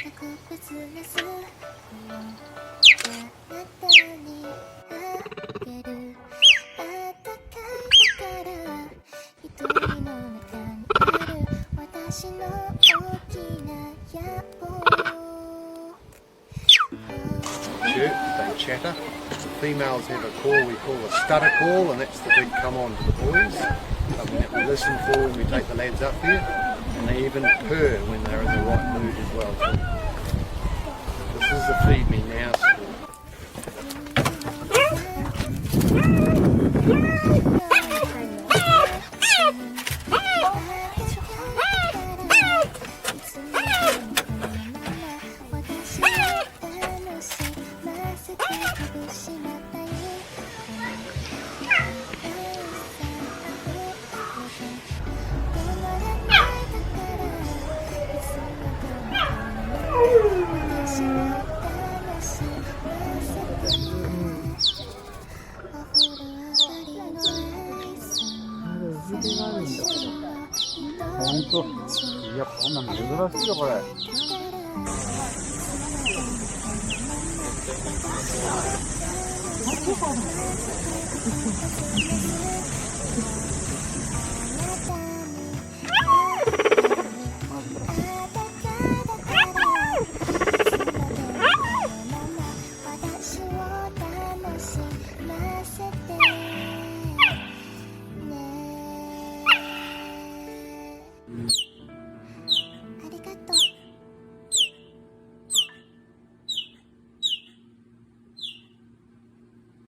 They chatter. The females have a call we call a stutter call, and that's the big come on to the boys. Something that we listen for when we take the lads up there, and they even purr when they're in the right mood as well. So this is the feed me now school.本当、いや、こんなの珍しいよ、これ。